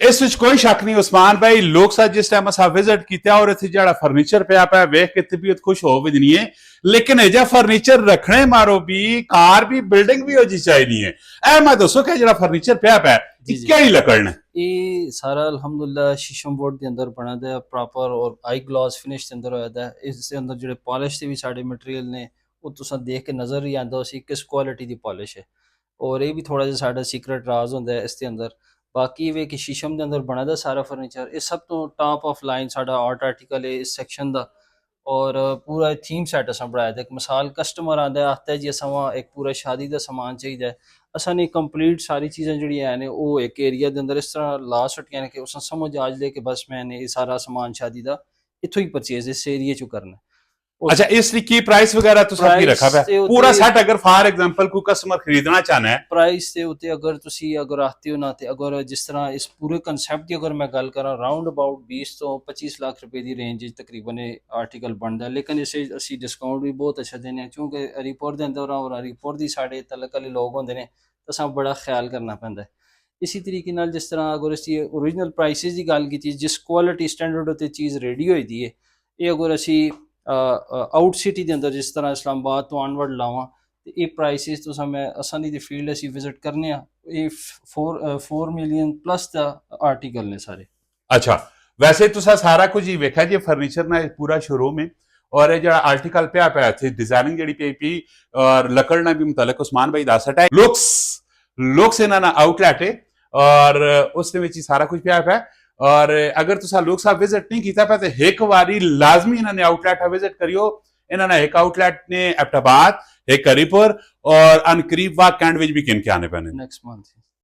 इस विच कोई शक नहीं उस्मान भाई लोग साथ जिस टाइम असा विजिट किया और इत्थे जेड़ा फर्नीचर पिया पिया वेख के तबीयत खुश हो भी नहीं है लेकिन एजा फर्नीचर रखने मारो भी कार भी बिल्डिंग भी हो जी चाहिए ऐ मैं दसो कि जेड़ा फर्नीचर पिया पिया क्या ही लकड़न ये सारा अल्हम्दुलिल्लाह शीशम बोर्ड के अंदर बना दा प्रॉपर और आई ग्लास फिनिश के अंदर होया दा इसके अंदर जेड़े पॉलिश दे भी साडे मटेरियल ने वो तुसा देख के नजर ही आंदा उसी किस क्वालिटी दी पॉलिश है और ये भी थोड़ा जिहा साडा सीक्रेट राज होंदा है इसके अंदर बाकी वे कि शीशम के अंदर बना दा सारा फर्नीचर ये सब तो टॉप ऑफ लाइन साडा आर्ट आर्टिकल है इस सेक्शन दा और पूरा थीम सैट असां बनाया दा एक मिसाल कस्टमर आंदा है आखदा है जी असां एक पूरा शादी दा समान चाहिदा है असां ने कंप्लीट सारी चीज़ां जिहड़ियां हैन वो एक एरिया दे अंदर इस तरह ला छड्डियां ने कि उस समझ आ जाए कि बस मैंने ये सारा समान शादी दा इत्थों ही परचेज इस एरिया चों करना अच्छा इसलिए की प्राइस वगैरह तो सब की रखा है पूरा सेट अगर फॉर एग्जांपल कोई कस्टमर खरीदना चाहना है प्राइस दे उत्ते अगर तुसी अगर आते हो ना ते अगर जिस तरह इस पूरे कंसेप्ट की अगर मैं गल करा राउंड अबाउट 20 तो 25 लाख रुपए की रेंज तकरीबन आर्टिकल बनता है लेकिन इसे असी डिस्काउंट भी बहुत अच्छा देने क्योंकि रिपोर्ट के अंदर और रिपोर्ट की साढ़े तलक वाले लोग होंगे ने तो सब बड़ा ख्याल करना पैंदा है इसी तरीके नाल जिस तरह अगर असी ओरिजिनल प्राइसिस की गल की जिस क्वालिटी स्टैंडर्ड उत्ते चीज़ रेडी हुई दी है ये अगर असी आउट सिटी के अंदर जिस तरह इस्लामाबाद तो ऑनवर्ड लावां ते ये प्राइसिस तो मैं असानी दी फील्ड असी विजिट करने ये 4 मिलियन प्लस दा आर्टिकल ने सारे अच्छा वैसे तुसा सारा कुछ ही वेखा जी फर्नीचर ना पूरा शोरूम है और ये जो आर्टिकल पे आप थे डिजाइनिंग जड़ी पे पी और लकड़ ना भी मुतालिक उस्मान भाई दासट है लुक्स लुक्स इना ना आउटलेट है और उसने में सारा कुछ पे है और अगर तुसा लोग साहब विजिट नहीं किया पे तो एक बारी लाजमी इन्होंने आउटलेट विजिट करियो इन्होंने एक आउटलेट ने एबटाबाद एक करीपुर और अनकरीब वा कैंट विच भी किन के आने पैने नेक्स्ट मंथ